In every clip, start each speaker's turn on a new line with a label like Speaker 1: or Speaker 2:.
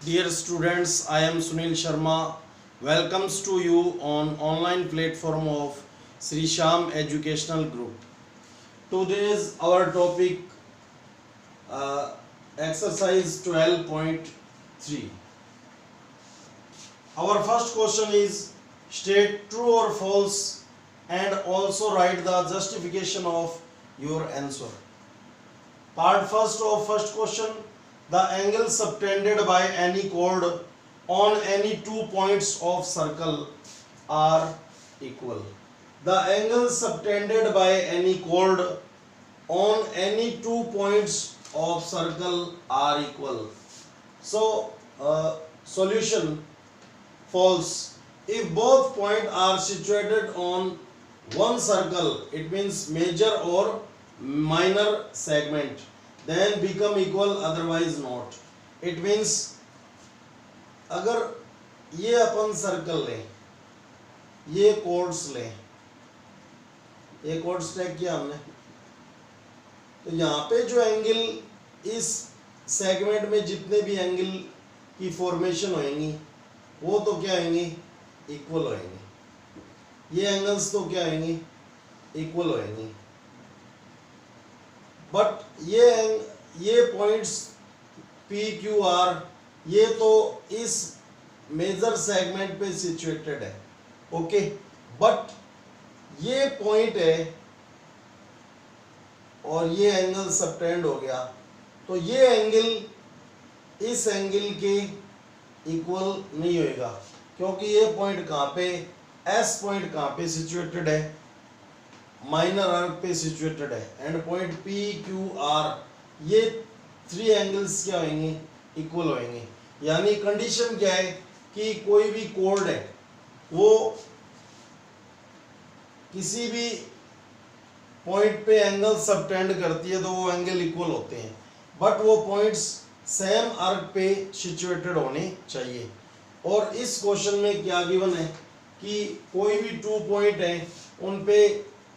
Speaker 1: Dear students, I am Sunil Sharma. Welcomes to you on online platform of Sri Sham Educational Group. Today's our topic uh, exercise 12.3. Our first question is state true or false and also write the justification of your answer. Part first of first question, the angle subtended by any chord on any 2 points of circle are equal. The angles subtended by any chord on any 2 points of circle are equal. So, solution false. If both points are situated on one circle, it means major or minor segment, then become equal, otherwise not. It means अगर ये अपन circle लें, ये codes लें, ये codes tag किया हमने, तो यहाँ पे जो एंगल इस सेगमेंट में जितने भी एंगल की फॉर्मेशन होएंगी वो तो क्या होंगे, इक्वल होएंगे. ये एंगल्स तो क्या होंगे, इक्वल होएंगे. बट ये पॉइंट्स पी क्यू आर ये तो इस मेजर सेगमेंट पे सिचुएटेड है. ओके, बट ये पॉइंट है और ये एंगल सबटेंड हो गया, तो ये एंगल इस एंगल के इक्वल नहीं होएगा, क्योंकि ये पॉइंट कहाँ पे, एस पॉइंट कहाँ पे सिचुएटेड है, माइनर आर्क पे सिचुएटेड है. And point P Q R ये थ्री एंगल्स क्या होंगे, इक्वल होंगे. यानी कंडीशन क्या है कि कोई भी कोड है वो किसी भी पॉइंट पे एंगल सबटेंड करती है तो वो एंगल इक्वल होते हैं, बट वो पॉइंट्स सेम आर्क पे सिचुएटेड होने चाहिए. और इस क्वेश्चन में क्या गिवन है कि कोई भी 2 पॉइंट है उन पे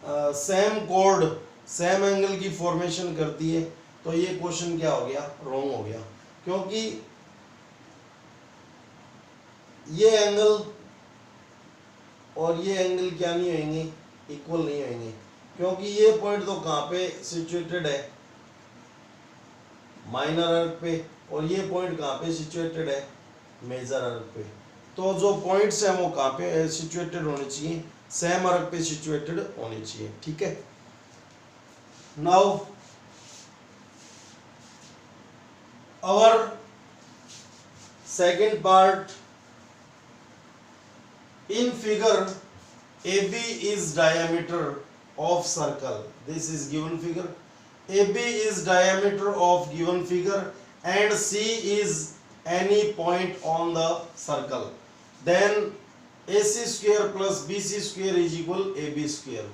Speaker 1: सेम कोड सेम एंगल की फॉर्मेशन करती है, तो ये क्वेश्चन क्या हो गया, रॉन्ग हो गया. क्योंकि ये एंगल और ये एंगल क्या नहीं होंगे, इक्वल नहीं होंगे, क्योंकि ये पॉइंट तो कहाँ पे सिचुएटेड है, माइनर आर्क पे, और ये पॉइंट कहाँ पे सिचुएटेड है, मेजर आर्क पे. तो जो पॉइंट्स हैं वो कहाँ पे सिचुएटेड होने चाहिए, सेम आर्क पे सिचुएटेड होनी चाहिए. ठीक है. Now our second part, in figure AB is diameter of circle. This is given figure. AB is diameter of given figure and C is any point on the circle. Then AC square plus BC square is equal AB square.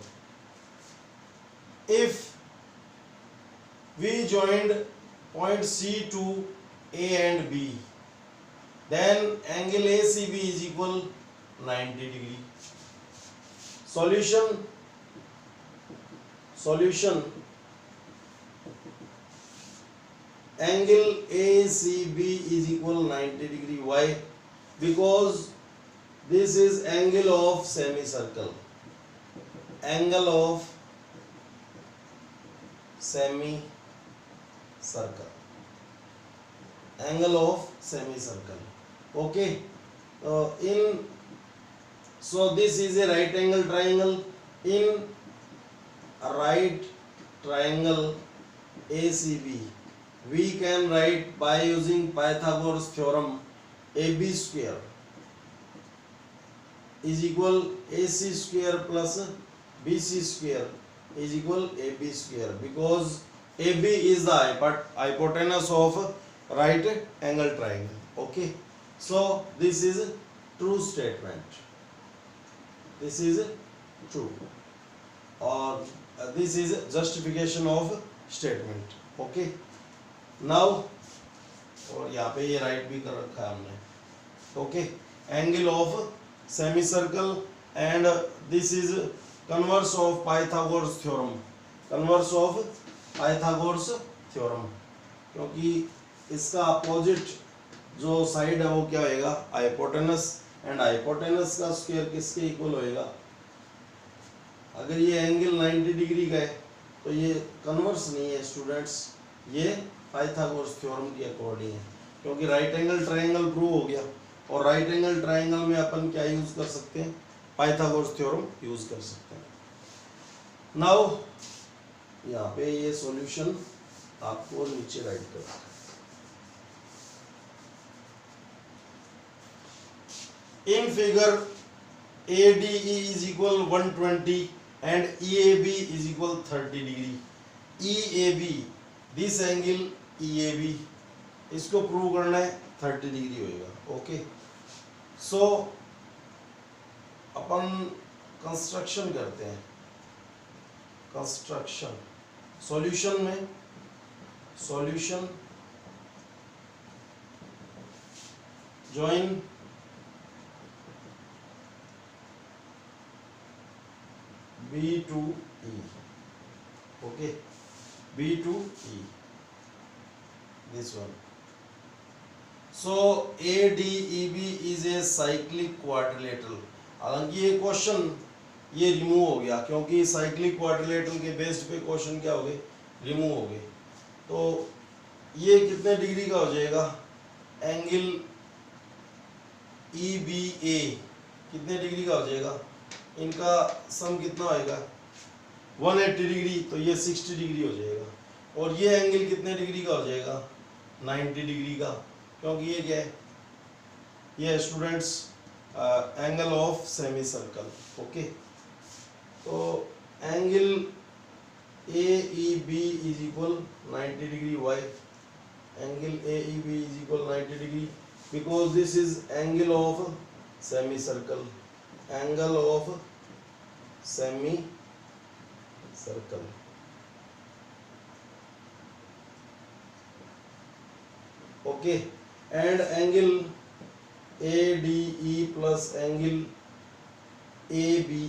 Speaker 1: If we joined point C to A and B, then angle ACB is equal 90 degree. Solution angle ACB is equal 90 degree. Why? Because this is angle of semicircle. Angle of semicircle. Angle of semicircle. Okay. So this is a right angle triangle. In a right triangle ACB, we can write by using Pythagoras theorem AB square is equal AC square plus BC square is equal AB square, because AB is the hypotenuse of right angle triangle. Okay, so this is true statement. This is true, or this is justification of statement. Okay, now और यहाँ पे ये right भी कर रखा है हमने. Okay, angle of semicircle and this is converse of Pythagoras theorem. Converse of Pythagoras theorem, क्योंकि इसका अपोजिट जो साइड है वो क्या होएगा, हाइपोटेनस, एंड हाइपोटेनस का स्क्वायर किसके इक्वल होएगा, अगर ये एंगल 90 डिग्री का है तो ये कन्वर्स नहीं है स्टूडेंट्स, ये पाइथागोरस थ्योरम के अकॉर्डिंग है, क्योंकि राइट एंगल ट्रायंगल प्रूव हो गया, और राइट एंगल ट्रायंगल में अपन क्या यूज कर सकते हैं, पाइथागोरस थ्योरम यूज कर सकते हैं। नाउ यहाँ पे ये सॉल्यूशन आपको नीचे राइट करना है। In figure ADE is equal 120 and EAB is equal 30 degree. EAB, this angle EAB, इसको प्रूव करना है 30 डिग्री होएगा। ओके, सो अपन कंस्ट्रक्शन करते हैं। कंस्ट्रक्शन सॉल्यूशन में, solution join B to E, okay, B to E, this one. So ADEB is a cyclic quadrilateral. हालांकि ये question ये रिमूव हो गया, क्योंकि साइक्लिक क्वाड्रिलेटरल के बेस्ड पे क्वेश्चन क्या हो गए, रिमूव हो गए। तो ये कितने डिग्री का हो जाएगा, एंगल EBA कितने डिग्री का हो जाएगा, इनका सम कितना होएगा 180 डिग्री, तो ये 60 डिग्री हो जाएगा। और ये एंगल कितने डिग्री का हो जाएगा, 90 डिग्री का, क्योंकि ये क्या है, ये students angle of semi circle. Okay, तो angle AEB is equal 90 degree, why angle AEB is equal 90 degree, because this is angle of semi circle, angle of semi circle. Okay, and angle ADE plus angle ABE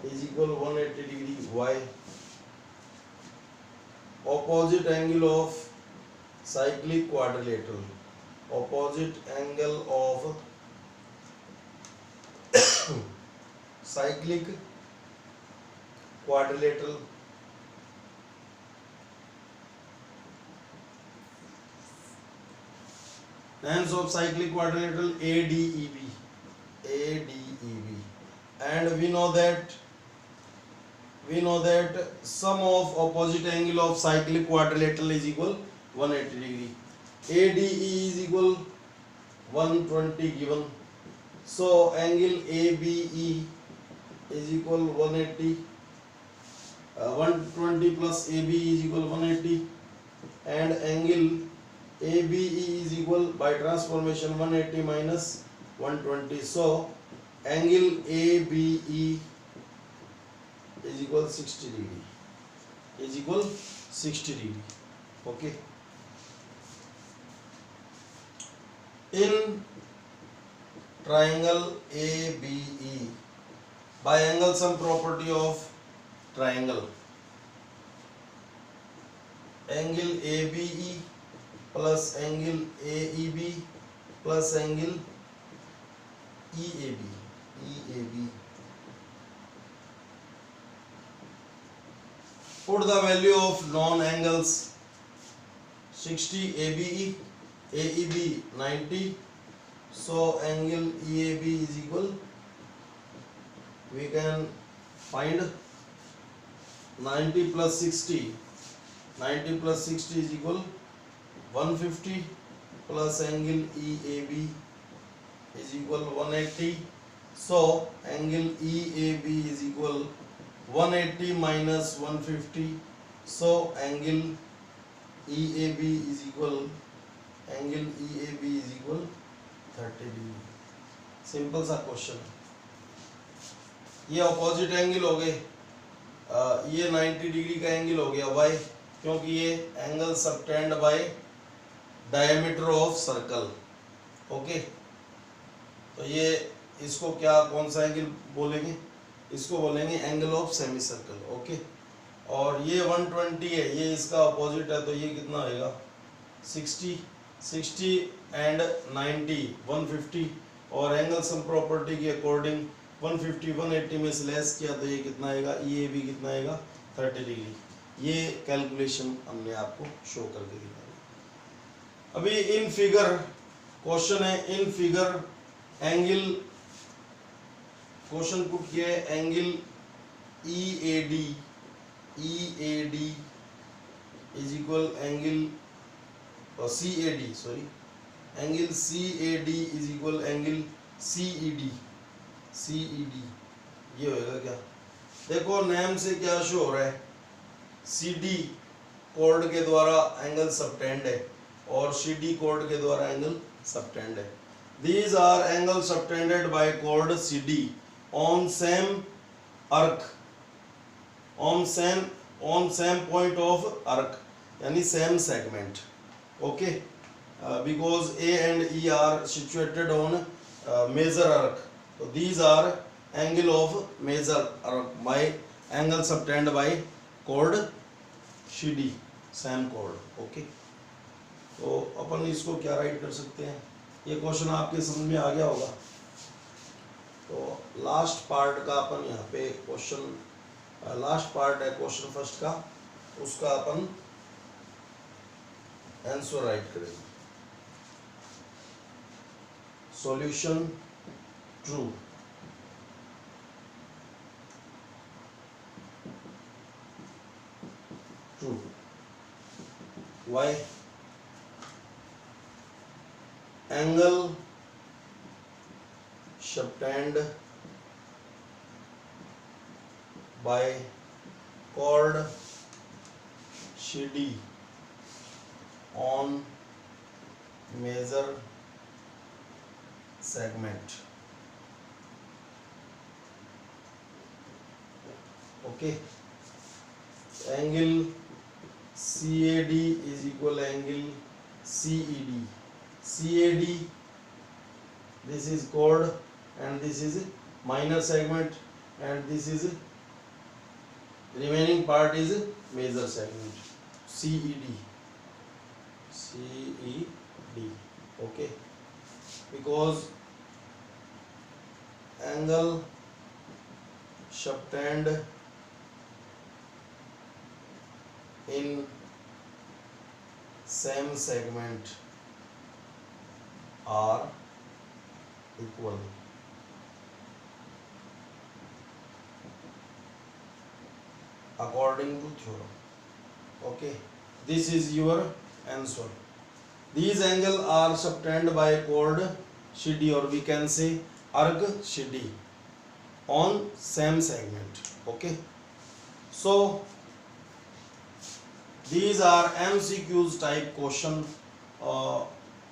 Speaker 1: is equal 180 degree. Why? Opposite angle of cyclic quadrilateral, opposite angle of cyclic quadrilateral Angles of cyclic quadrilateral ADEB, and we know that sum of opposite angle of cyclic quadrilateral is equal 180 degree. ADE is equal 120 given. So angle ABE is equal 180, 120 plus AB is equal 180, and angle ABE is equal, by transformation, 180 minus 120. So angle ABE is equal 60 degree. Is equal 60 degree. Okay. In triangle ABE, by angle sum property of triangle, angle ABE plus angle AEB plus angle EAB. Put the value of known angles: 60 ABE, AEB 90. So angle EAB is equal, we can find 90 plus 60. 90 plus 60 is equal 150, plus angle EAB is equal 180. So angle EAB is equal 180 minus 150. So angle EAB is equal 30 degree. Simple सा question है। ये opposite angle हो गए, ये 90 degree का angle हो गया। Y? क्योंकि ये angle subtended bye diameter of circle. Okay, तो ये इसको क्या, कौन सा एंगल बोलेंगे? इसको बोलेंगे angle of semi circle. Okay, और ये 120 है, ये इसका अपोजिट है, तो ये कितना होएगा 60। 60 and 90 150, और एंगल सम प्रॉपर्टी के अकॉर्डिंग 150 180 में से लेस किया तो ये कितना आएगा, ये भी कितना आएगा 30 डिग्री। ये कैलकुलेशन हमने आपको शो करके दिखाई। अभी इन फिगर क्वेश्चन है, in figure angle question put किया है, angle EAD is equal angle CAD, sorry, angle CAD is equal angle CED, ये होएगा क्या? देखो नेम से क्या शो हो रहा है, CD कोड के द्वारा एंगल सबटेंड है और CD कोड के द्वारा एंगल सबटेंड है। These are angles subtended by chord CD on same arc, on same point of arc, यानी same segment, okay, because A and E are situated on major arc, so these are angle of major arc by angle subtended by chord CD, same chord, okay। तो अपन इसको क्या right कर सकते हैं, ये question आपके समझ में आ गया होगा। तो लास्ट पार्ट का अपन यहाँ पे क्वेश्चन, लास्ट पार्ट है क्वेश्चन फर्स्ट का, उसका अपन आंसर राइट करेंगे। Solution true, true, why? Angle subtended by chord CD on major segment, okay। angle CAD is equal angle CED, CAD this is chord and this is minor segment and this is remaining part is major segment, CED, okay, because angle subtended in same segment are equal, according to theorem, okay। This is your answer। These angles are subtended by chord CD, or we can say arc CD on same segment, okay। So these are MCQs type question,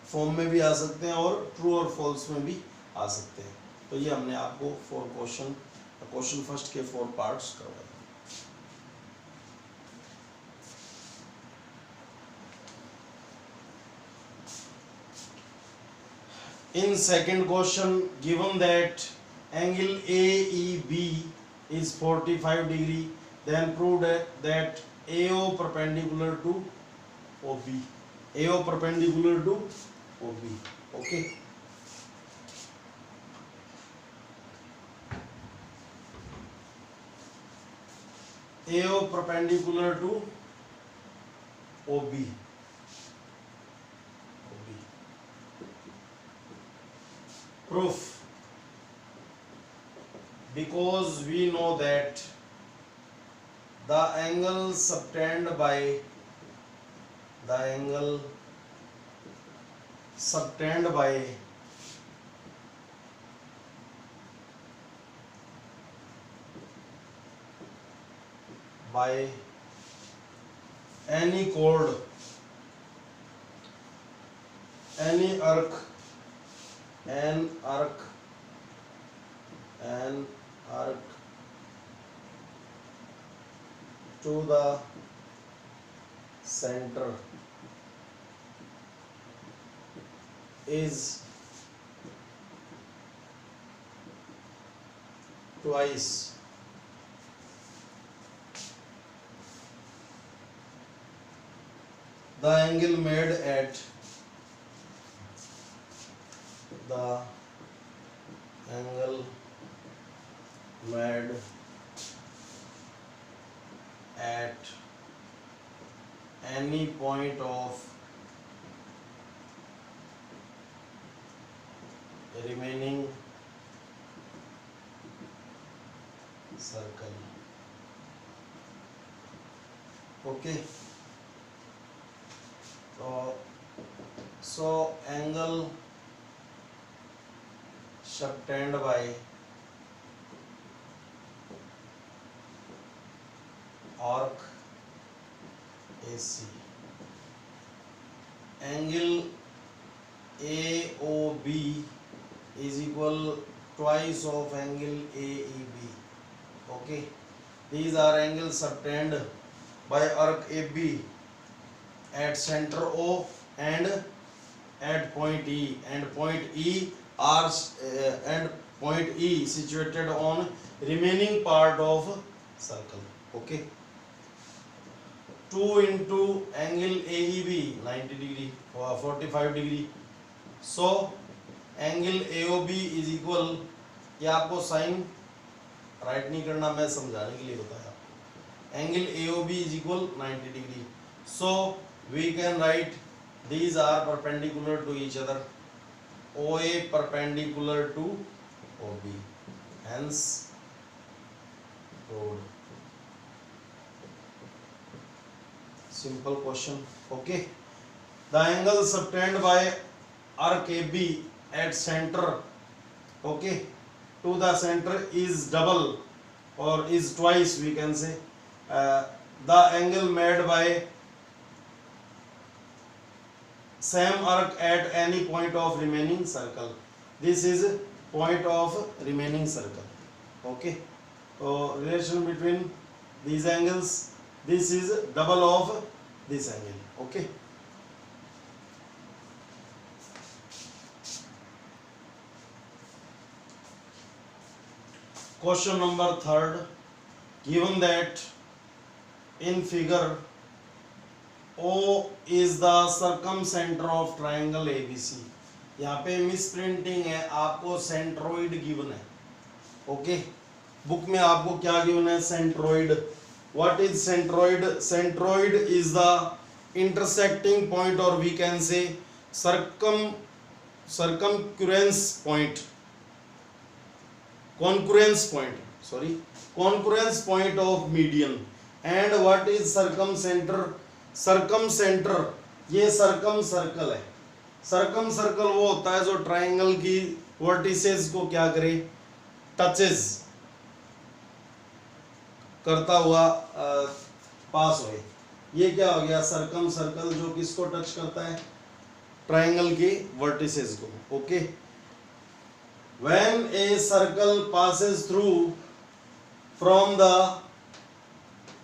Speaker 1: form में भी आ सकते हैं और true और false में भी आ सकते हैं। तो ये हमने आपको क्वेश्चन फर्स्ट के 4 पार्ट्स करवाए। In second question, given that angle AEB is 45 degree, then prove that AO perpendicular to OB, AO perpendicular to OB, okay। AO perpendicular to OB, proof, because we know that the angle subtended by any chord, any arc to the center is twice the angle made at the angle made at any point of remaining circle. Okay, so angle subtended by arc AC, angle AOB is equal twice of angle AEB. Okay, these are angles subtended by arc AB at center O and at point E, and point E are and point E situated on remaining part of circle. Okay, 2 into angle AEB 90 degree or 45 degree. So angle AOB is equal, ये आपको sign right नहीं करना, मैं समझाने के लिए बताया. Angle AOB is equal 90 degree. So we can write these are perpendicular to each other. OA perpendicular to OB. Hence road. Simple question. Okay. The angle subtended by arc AB at center, okay, to the center is double or is twice, we can say, the angle made by same arc at any point of remaining circle. This is point of remaining circle. Okay, so relation between these angles, this is double of this angle. Okay. Question number 3rd, given that in figure O is the circumcenter of triangle ABC. यहाँ पे miss printing है, आपको centroid given है. Okay, book में आपको क्या given है? Centroid. What is centroid? Centroid is the intersecting point और we can say circumference point, concurrence point, sorry, concurrence point of median. And what is circumcenter? circumcenter ये circum circle है. Circum circle वो होता है जो triangle की vertices को क्या करे? टचेस करता हुआ पास होए. ये क्या हो गया? सर्कम सर्कल जो किसको टच करता है? ट्राइंगल की वर्टिसेस को. Okay, when a circle passes through from the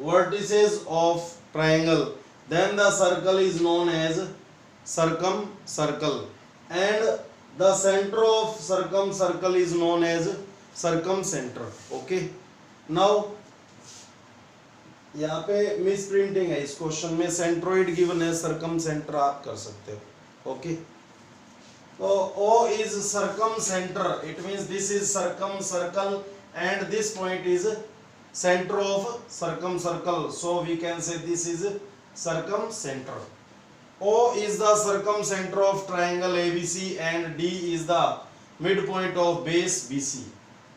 Speaker 1: vertices of triangle, then the circle is known as circumcircle, and the center of circumcircle is known as circumcenter. Okay, now यहाँ पे miss printing है इस question में. Centroid given है, सर्कमसेंटर आप कर सकते हो. Okay, so O is circumcenter, it means this is circumcircle and this point is center of circumcircle, so we can say this is circumcenter. O is the circumcenter of triangle ABC and D is the midpoint of base BC.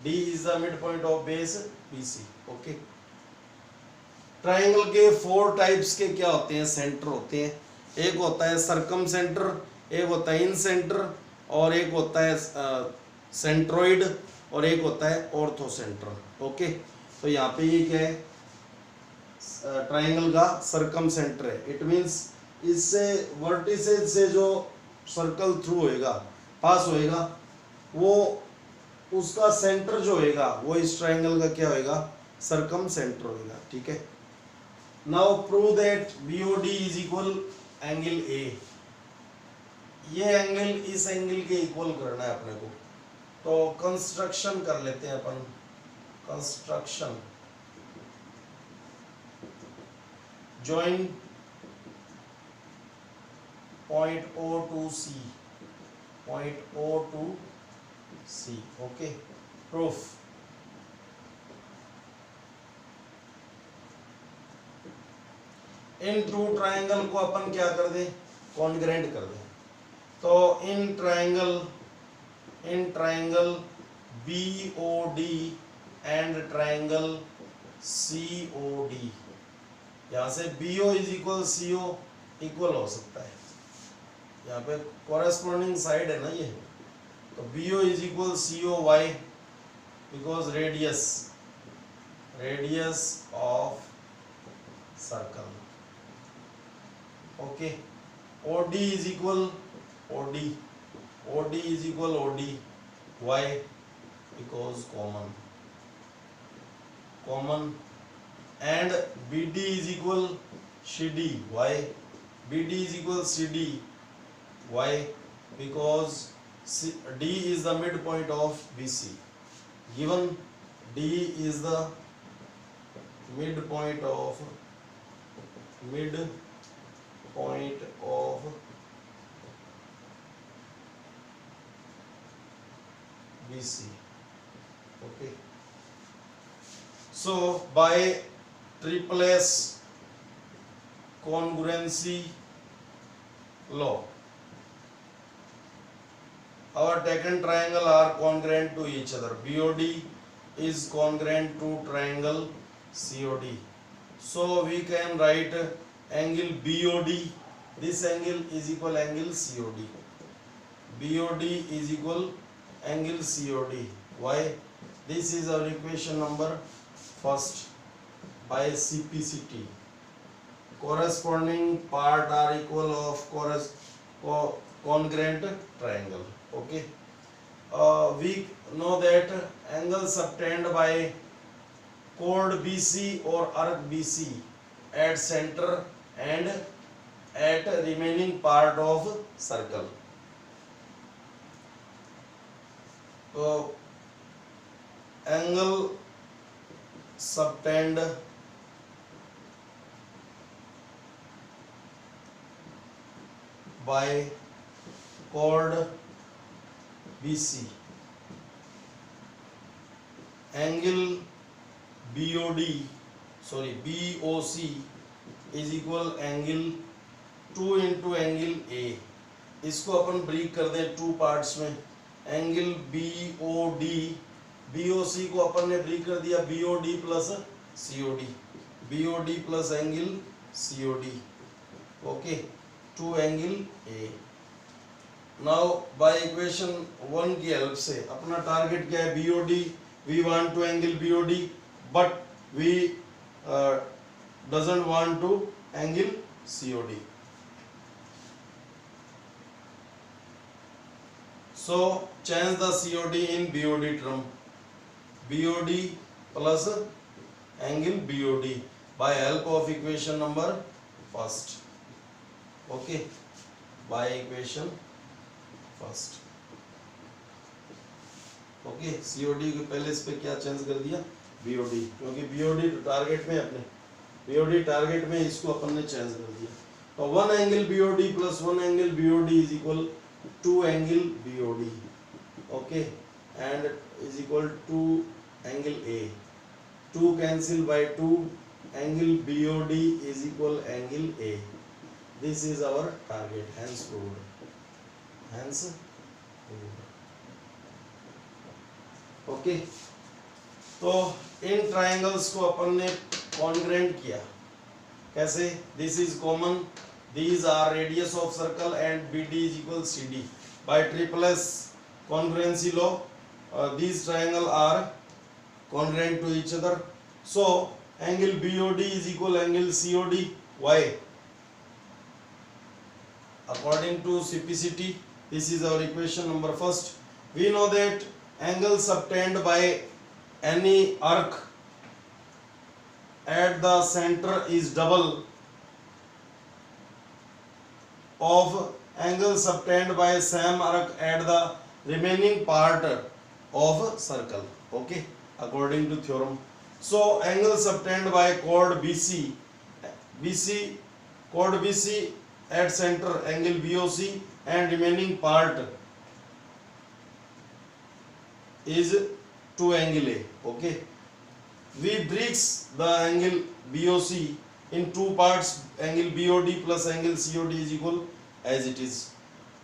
Speaker 1: D is the midpoint of base BC. Okay, triangle के 4 types के क्या होते हैं? Centre होते हैं. एक होता है सर्कम सेंटर, एक होता है इन सेंटर, और एक होता है सेंट्रोइड, और एक होता है ऑर्थो सेंटर. ओके, तो यहाँ पे ये क्या है? ट्राइंगल का सर्कम सेंटर है. इट मींस इससे वर्टिसेस से जो सर्कल थ्रू होएगा, पास होएगा, वो उसका सेंटर जो होएगा वो इस ट्राइंगल का क्या होएगा? सर्कम सेंटर होएगा. ठीक है. Now prove that BOD is equal angle A. ये एंगल इस एंगल के इक्वल करना है अपने को. तो कंस्ट्रक्शन कर लेते हैं अपन. Construction, join point O to C. point O to C. Okay, proof. इन टू ट्राइंगल को अपन क्या कर दें, कॉन्ग्रेंट कर दें. तो in triangle BOD and triangle COD, यहाँ से BO is equal CO equal हो सकता है, यहाँ पे कॉरेस्पॉन्डिंग साइड है ना ये. तो BO is equal CO why, because radius of circle. Okay. OD is equal OD is equal OD. Why? Because common. And BD is equal CD. Why? BD is equal CD. Why? Because D is the midpoint of BC. Given D is the midpoint of BC. Okay. So by triple-S congruency law, our taken triangle are congruent to each other. BOD is congruent to triangle COD. So we can write angle BOD. This angle is equal angle COD. BOD is equal angle COD. Why? This is our equation number first by CPCT. Corresponding part are equal of congruent triangle. Okay. We know that angle subtended by chord BC or arc BC at center and at remaining part of circle. So angle subtended by chord BC, angle BOC is equal angle 2 into angle A. इसको अपन break कर दें two parts में. Angle BOC को अपन ने break कर दिया BOD plus angle COD. Okay, two angle A. Now by equation 1 की हेल्प से अपना टारगेट क्या है, BOD. We want to angle BOD but we doesn't want to angle COD. So change the COD in BOD term. BOD plus angle BOD by help of equation number first. Okay, by equation first. Okay, COD के पहले इस पे क्या change कर दिया, BOD, क्योंकि BOD target में अपने BOD टारगेट में इसको अपन ने चेंज कर दिया. तो 1 angle BOD plus 1 angle BOD is equal 2 angle BOD. Okay, and is equal 2 angle A. 2 cancel by 2, angle BOD is equal angle A. This is our target, hence proved. Okay. तो इन triangles को अपन ने congruent किया. कैसे? This is common, these are radius of circle and BD is equal CD. By triple-S congruency law, these triangle are congruent to each other. So angle BOD is equal angle COD. Why? According to CPCT, this is our equation number first. We know that angle subtended by any arc at the center is double of angle subtended by same arc at the remaining part of circle. Okay, according to theorem. So angle subtended by chord BC at center, angle BOC, and remaining part is to angle A. Okay, we breaks the angle BOC in two parts. Angle BOD plus angle COD is equal as it is.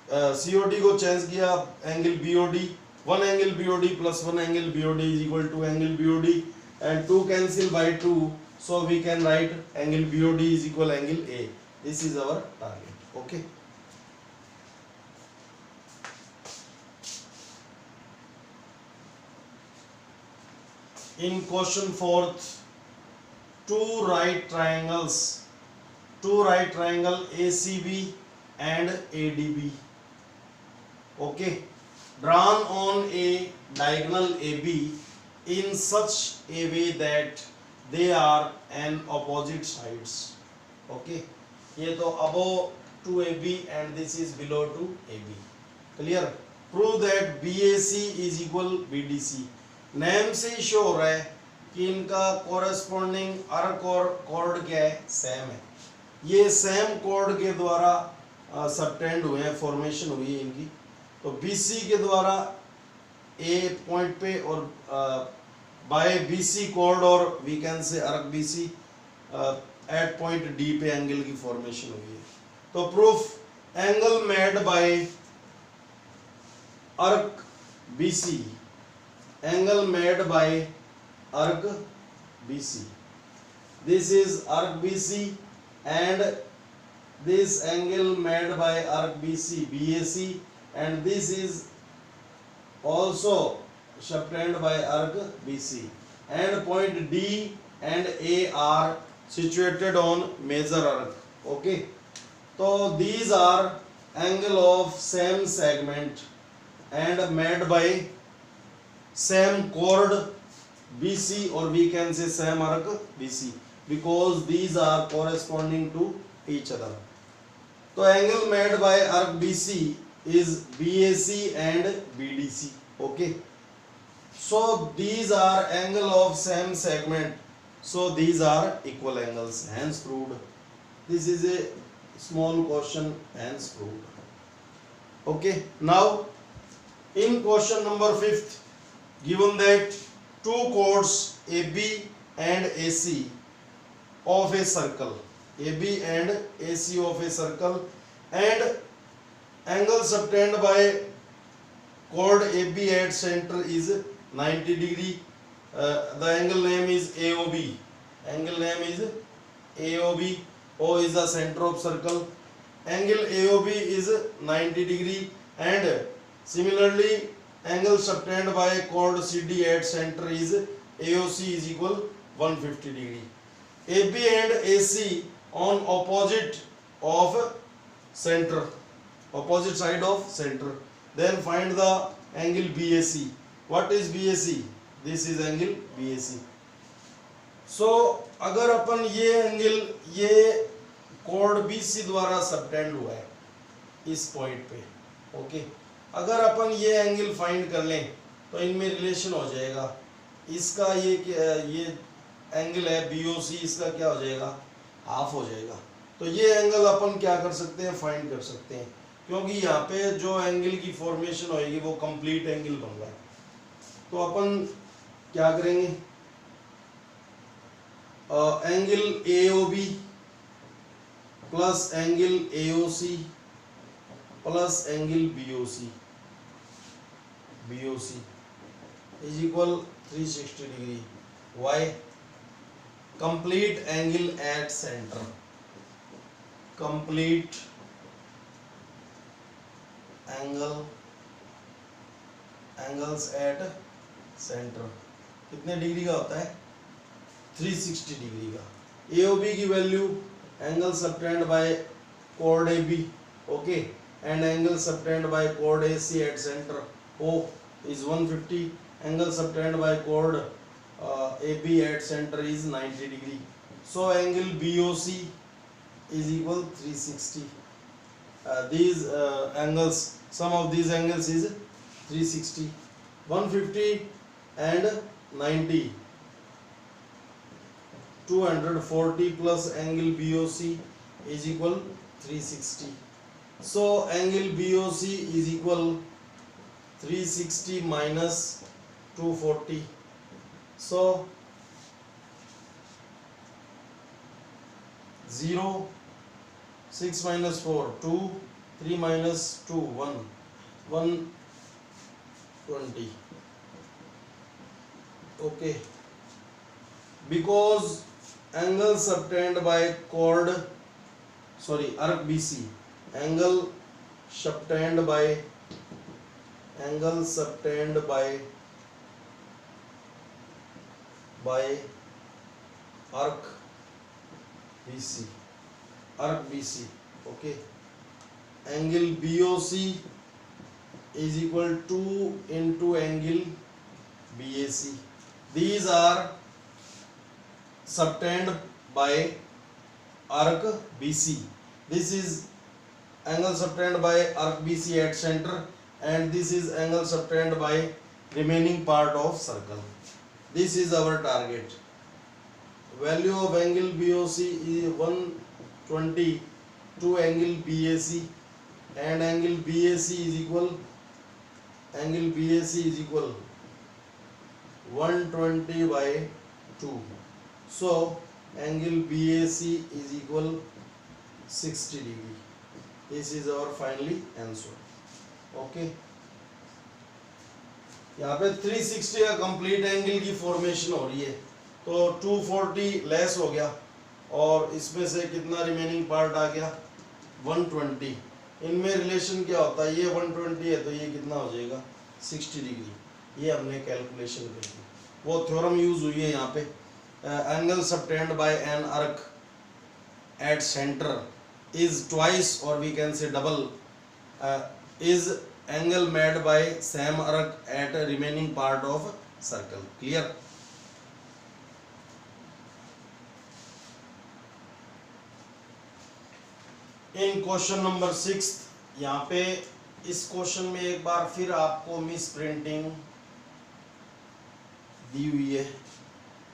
Speaker 1: COD को change किया angle BOD, one angle BOD plus one angle BOD is equal to angle BOD, and 2 cancel by 2, so we can write angle BOD is equal angle A. This is our target. Okay. In question 4th, two right triangle ACB and ADB, okay, drawn on a diagonal AB in such a way that they are an opposite sides. Okay, ये तो above to AB and this is below to AB. Clear? Prove that BAC is equal BDC. Name से ही show हो रहा है कि इनका corresponding arc और cord क्या है, सेम है. ये सेम कॉर्ड के द्वारा सबटेंड हुए हैं, फॉर्मेशन हुई है इनकी. तो BC के द्वारा A पॉइंट पे और बाय BC कॉर्ड और we can say arc BC at point D पे एंगल की फॉर्मेशन हुई है. तो proof angle made by arc BC, angle made by arc BC. This is arc BC and this angle made by arc BC BAC, and this is also subtended by arc BC, and point D and A are situated on major arc. Okay, so these are angle of same segment and made by same chord BC, or we can say same arc BC, because these are corresponding to each other. So angle made by arc BC is BAC and BDC. Okay, so these are angle of same segment, so these are equal angles, hence proved. This is a small question, hence proved. Okay, now in question number 5th, given that two chords AB and AC of a circle, AB and AC of a circle, and angle subtended by chord AB at center is 90 degree. The angle name is AOB. Angle name is AOB. O is the center of circle. Angle AOB is 90 degree, and similarly angle subtended by chord CD at center is AOC is equal 150 degree. AB and AC on opposite of center, opposite side of center. Then find the angle BAC. What is BAC? This is angle BAC. So अगर अपन ये angle ये chord BC द्वारा subtend हुआ है इस point पे, okay, अगर अपन ये एंगल फाइंड कर लें तो इनमें रिलेशन हो जाएगा. इसका ये एंगल है BOC, इसका क्या हो जाएगा, हाफ हो जाएगा. तो ये एंगल अपन क्या कर सकते हैं, फाइंड कर सकते हैं, क्योंकि यहाँ पे जो एंगल की फॉर्मेशन होएगी वो कंप्लीट एंगल बन रहा है. तो अपन क्या करेंगे, angle AOB plus angle AOC plus angle BOC is equal 360 degree. Why? Complete angle at center. Complete angles at center कितने डिग्री का होता है, 360 डिग्री का. AOB की value angle subtended by chord AB, okay, and angle subtended by chord AC at center O is 150. Angle subtended by chord AB at center is 90 degree. So angle BOC is equal 360. These angles, sum of these angles is 360. 150 and 90, 240 plus angle BOC is equal 360. So angle BOC is equal 360 minus 240. So 0, 6 minus 4, 2, 3 minus 2, 1, 120. Okay, because angle subtended by arc BC, angle subtended by arc BC, okay, angle BOC is equal to into angle BAC. These are subtended by arc BC. This is angle subtended by arc BC at center, and this is angle subtended by remaining part of circle. This is our target. Value of angle BOC is 120 to angle BAC, and angle BAC is equal 120 by 2. So angle BAC is equal 60 degree. This is our finally answer. Okay, यहाँ पे 360 का complete angle की formation हो रही है, तो 240 less हो गया और इसमें से कितना रिमेनिंग पार्ट आ गया 120. इनमें रिलेशन क्या होता है, ये 120 है तो ये कितना हो जाएगा 60 डिग्री. ये हमने कैलकुलेशन कर दी, वो थ्योरम यूज हुई है यहाँ पे. Angle subtended by an arc at centre is twice, or we can say double, is angle made by same arc at a remaining part of circle. Clear? In question number 6, यहाँ पे इस question में एक बार फिर आपको miss printing दी हुई है.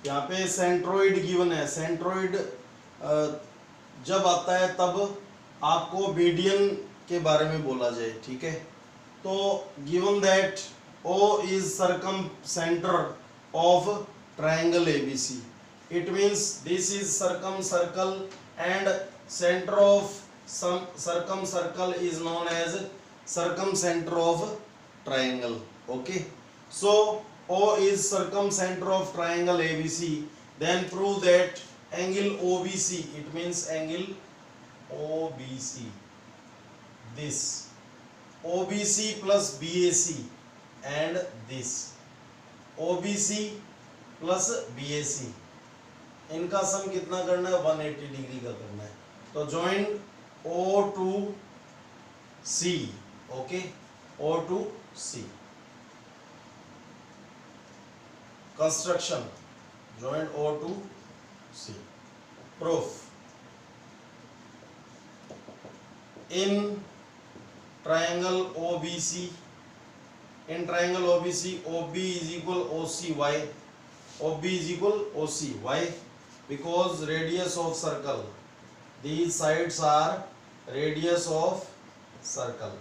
Speaker 1: यहाँ पे सेंट्रोइड गिवन है. सेंट्रोइड जब आता है तब आपको मीडियन के बारे में बोला जाए, ठीक है. तो given that O is circumcenter of triangle ABC, it means this is circumcircle and center of some circumcircle is known as circumcenter of triangle. Okay, so O is circumcenter of triangle ABC, then prove that angle OBC, it means angle OBC, this OBC plus BAC and this OBC plus BAC, इनका सम कितना करना है 180 degree का करना है. तो join O to C. Okay, O to C. Construction join O to C. Proof. In triangle OBC, OB is equal OCY. OB is equal OCY because radius of circle. These sides are radius of circle.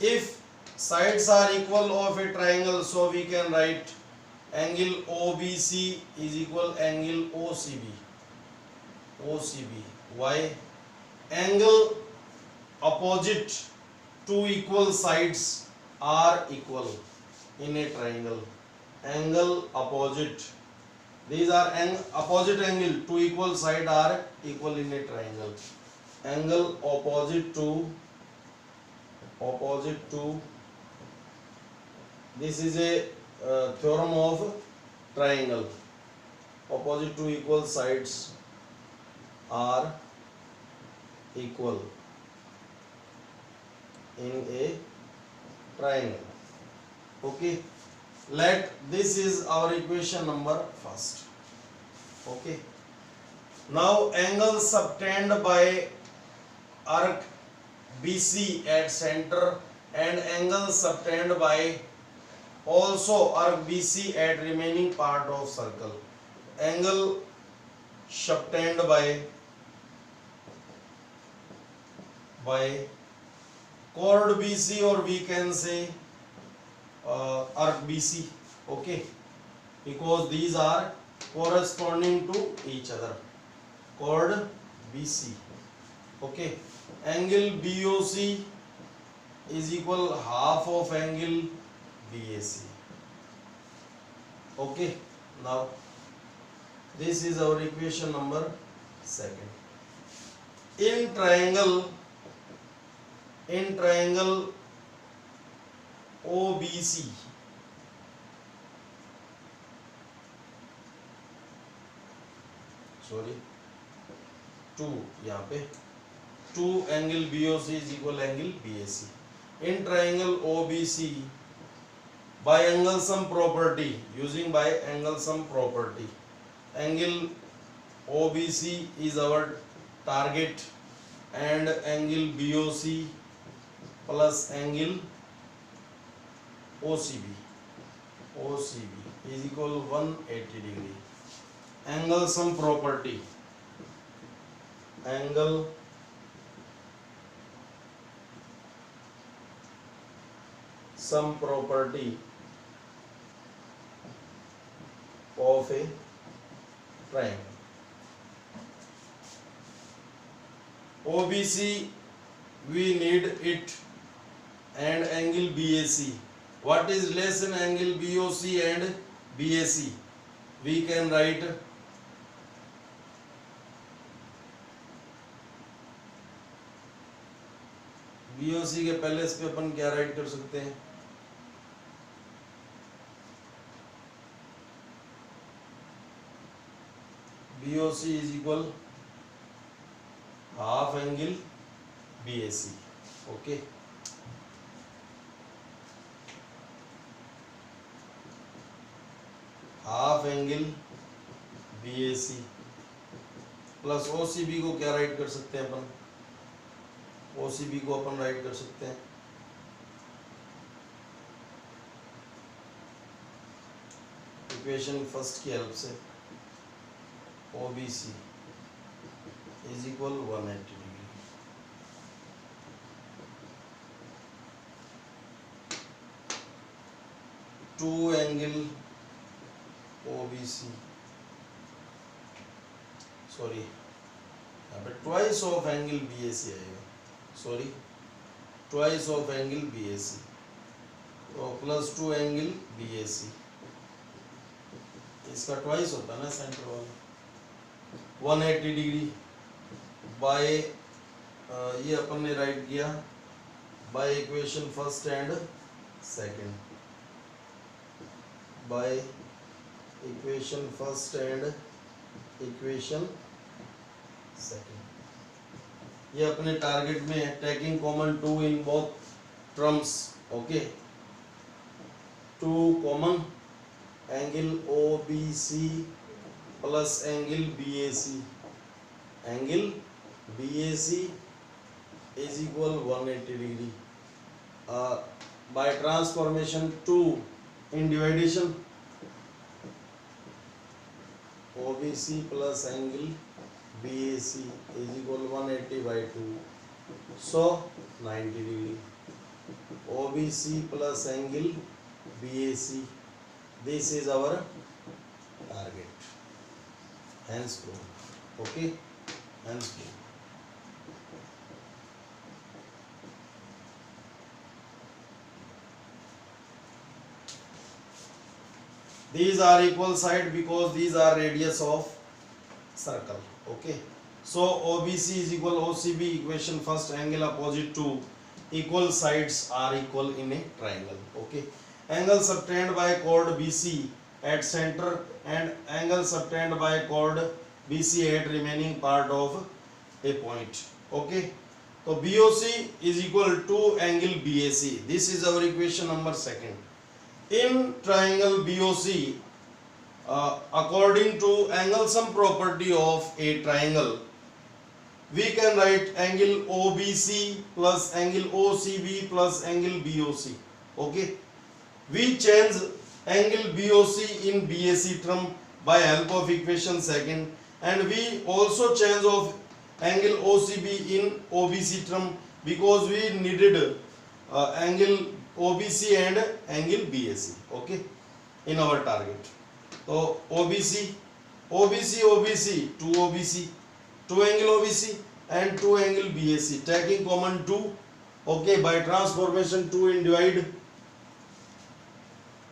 Speaker 1: If sides are equal of a triangle, so we can write angle OBC is equal angle OCB. Why? Angle opposite two equal sides are equal in a triangle. Angle opposite, these are opposite angle, two equal side are equal in a triangle. Angle opposite to this is a theorem of triangle. Opposite two equal sides are equal in a triangle. Okay, let this is our equation number first. Okay, now angle subtended by arc BC at center and angle subtended by also arc BC at remaining part of circle. Angle subtended by chord BC, or we can say arc BC. Okay, because these are corresponding to each other. Chord BC. Okay, angle BOC is equal half of angle BAC. Okay, now this is our equation number second. In triangle OBC, sorry, 2 यहाँ पे 2 angle BOC is equal angle BAC. In triangle OBC, by angle sum property, using by angle sum property, angle OBC is our target and angle BOC plus angle OCB is equal 180 degree. Angle sum property, angle sum property of a triangle. OBC we need it, and angle BAC. What is less in angle BOC and BAC? We can write BOC के पहले इस पे अपन क्या right कर सकते हैं? BOC is equal half angle BAC. Okay. Half angle BAC plus OCB को क्या राइट कर सकते हैं अपन? OCB को अपन राइट कर सकते हैं इक्वेशन फर्स्ट की हेल्प से, OBC is equal 180 degree. Two angle OBC, sorry यहाँ पे twice of angle BAC आएगा, sorry twice of angle BAC, तो plus 2 angle BAC, इसका twice होता है ना सेंटर वाला, 180 डिग्री बाय ये अपन ने राइट किया by equation first and second, by equation first and equation second. ये अपने टारगेट में है, taking common 2 in both terms. Okay, 2 common, angle OBC plus angle BAC. Angle BAC is equal 180 degree. By transformation 2 in division, OBC plus angle BAC is equal 180 by 2, so 90 degree. OBC plus angle BAC, this is our target. Hence proof. Okay, hence proof. These are equal side because these are radius of circle. Okay, so OBC is equal OCB, equation first, angle opposite to equal sides are equal in a triangle. Okay, angle subtended by chord BC at center and angle subtended by chord BC at remaining part of a point. Okay, so BOC is equal to angle BAC. This is our equation number second. In triangle BOC, according to angle sum property of a triangle, we can write angle OBC plus angle OCB plus angle BOC. Okay, we change angle BOC in BAC term by help of equation second, and we also change of angle OCB in OBC term because we needed angle OBC and angle BAC, okay, in our target. So OBC, two OBC, two angle OBC and two angle BAC, taking common 2, okay, by transformation 2 in divide.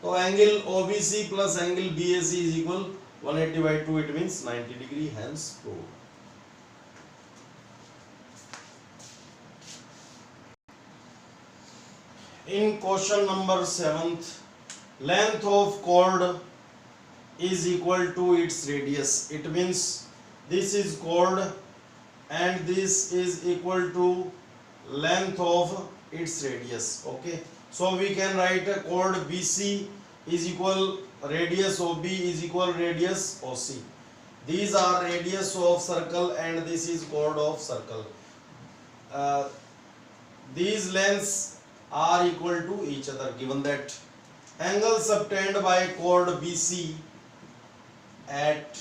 Speaker 1: So angle OBC plus angle BAC is equal 180 by 2, it means 90 degree, hence proved. In question number 7th, length of chord is equal to its radius. It means this is chord and this is equal to length of its radius, okay. So we can write a chord BC is equal radius OB is equal radius OC. These are radius of circle and this is chord of circle. These lengths are equal to each other, given that angle subtended by chord BC at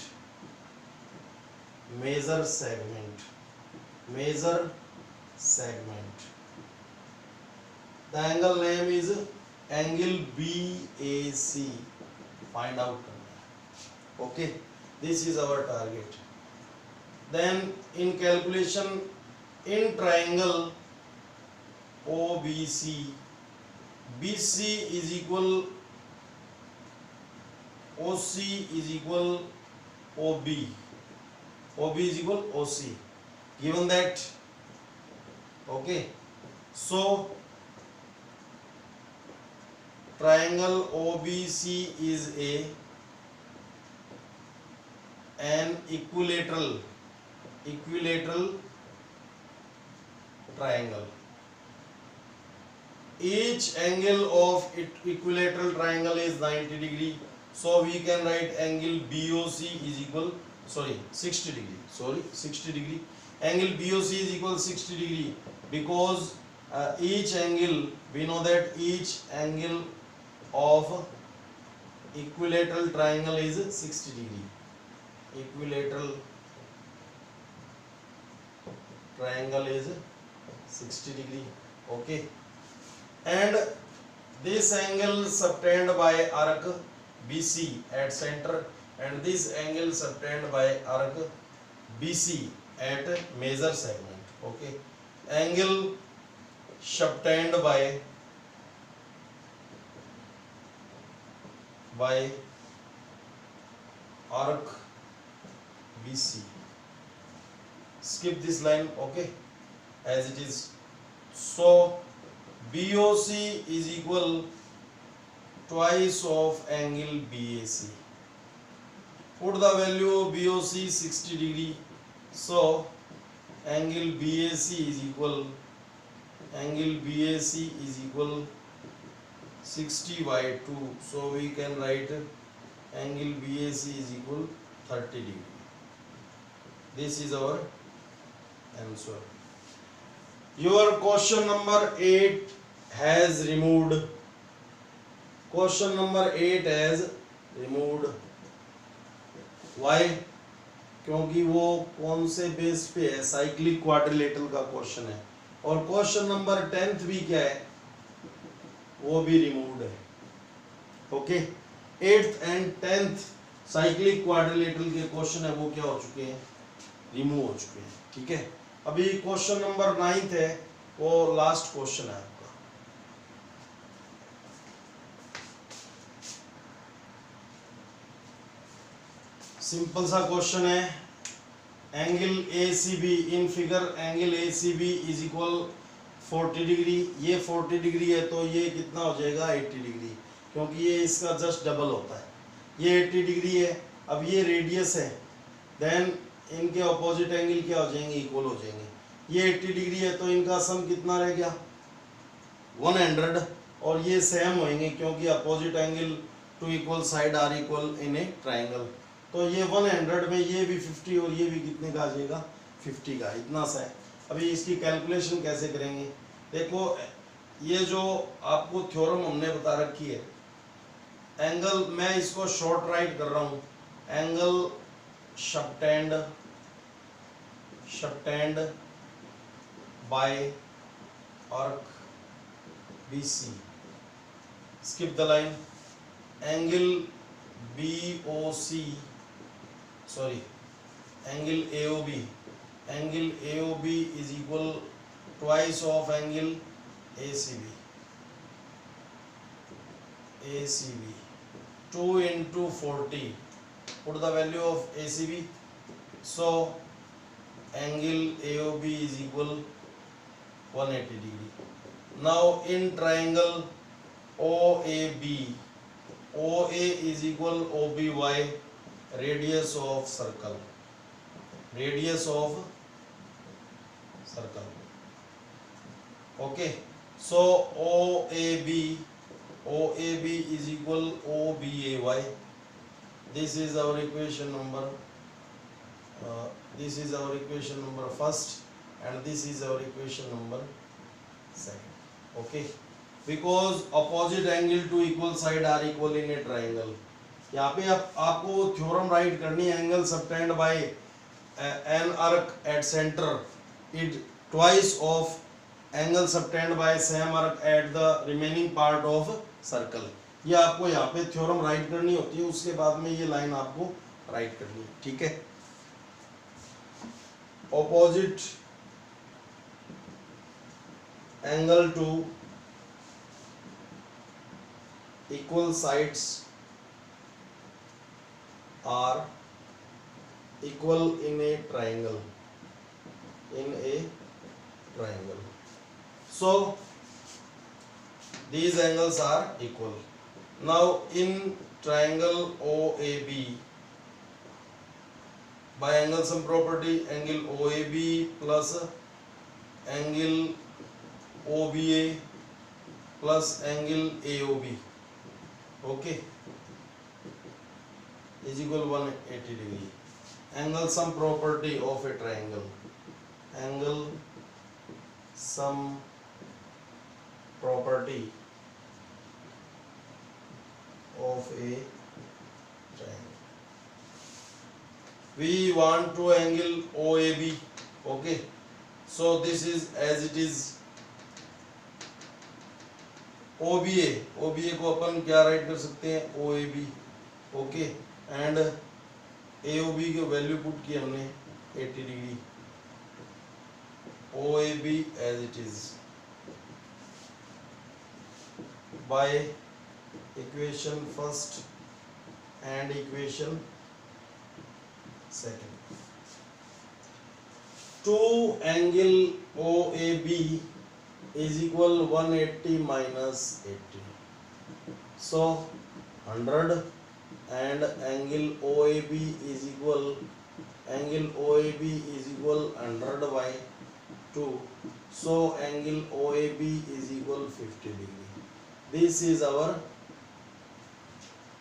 Speaker 1: major segment, the angle name is angle BAC, find out करना है, okay, this is our target. Then in calculation, in triangle OBC, BC is equal OC is equal OB, OB is equal OC, given that, okay. So triangle OBC is an equilateral triangle. Each angle of equilateral triangle is 90 degree. So we can write angle BOC is equal 60 degree. Angle BOC is equal 60 degree because each angle, we know that each angle of equilateral triangle is 60 degree. Equilateral triangle is 60 degree, okay. And this angle subtended by arc BC at center and this angle subtended by arc BC at major segment, okay. Angle subtended by arc BC, skip this line, okay, as it is. So BOC is equal twice of angle BAC. Put the value of BOC 60 degree. So angle BAC is equal 60 by 2. So we can write angle BAC is equal 30 degree. This is our answer. Your question number 8 has removed. Question number 8 has removed. Why? क्योंकि वो कौन से base पे है, cyclic quadrilateral का question है. और question number 10th भी क्या है, वो भी रिमूव्ड है, okay. 8th and 10th cyclic quadrilateral के क्वेश्चन है वो क्या हो चुके हैं, रिमूव हो चुके हैं, ठीक है. अभी क्वेश्चन नंबर 9th है, वो लास्ट क्वेश्चन है आपका. सिंपल सा क्वेश्चन है. Angle ACB in figure angle ACB is equal 40 degree. ये 40 डिग्री है तो ये कितना हो जाएगा 80 डिग्री, क्योंकि ये इसका जस्ट डबल होता है. ये 80 डिग्री है. अब ये रेडियस है, देन इनके अपोजिट एंगल क्या हो जाएंगे, इक्वल हो जाएंगे. ये 80 डिग्री है तो इनका सम कितना रह गया 100, और ये सेम होंगे क्योंकि opposite angle to equal side are equal in a triangle. तो ये 100 में ये भी 50 और ये भी कितने का आ जाएगा 50 का, इतना सा है. अभी इसकी कैलकुलेशन कैसे करेंगे, देखो ये जो आपको थ्योरम हमने बता रखी है, एंगल मैं इसको शॉर्ट राइट कर रहा हूँ, angle subtended by arc BC. Skip the line. Angle BOC, sorry, angle AOB. Angle AOB is equal twice of angle ACB. ACB 2 into 40. Put the value of ACB. So angle AOB is equal 180 degree. Now in triangle OAB, OA is equal OBY, radius of circle. Radius of circle. Okay. So OAB is equal OBAY. This is our equation number. This is our equation number first, and this is our equation number second. Okay. Because opposite angle to equal side are equal in a triangle. यहाँ पे आपको theorem write करनी है. Angle subtended by an arc at centre is twice of angle subtended by same arc at the remaining part of circle. ये आपको यहाँ पे theorem write करनी होती है. उसके बाद में ये लाइन आपको राइट करनी है. ठीक है. Opposite angle to equal sides are equal in a triangle. So these angles are equal. Now in triangle OAB, by angle sum property, angle OAB plus angle OBA plus angle AOB, okay, is equal 180 degree. Angle sum property of a triangle. Angle sum property of a triangle. We want to angle OAB. Okay, so this is as it is. OBA को अपन क्या right कर सकते हैं? OAB. Okay. And AOB की value put की हमने 80 degree. OAB as it is by equation first and equation second. To angle OAB is equal 180 minus 80. So 100 and angle OAB is equal 100 by 2. So angle OAB is equal 50 degree. This is our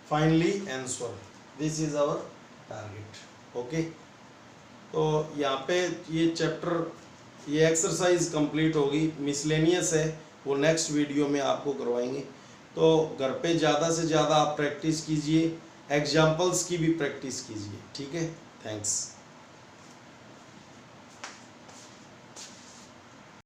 Speaker 1: finally answer. This is our target. Okay. तो यहाँ पे ये chapter, ये exercise complete होगी. Miscellaneous है, वो next video में आपको करवाएंगे. तो घर पे ज़्यादा से ज़्यादा आप प्रैक्टिस कीजिए, एग्जाम्पल्स की भी प्रैक्टिस कीजिए. ठीक है. थैंक्स.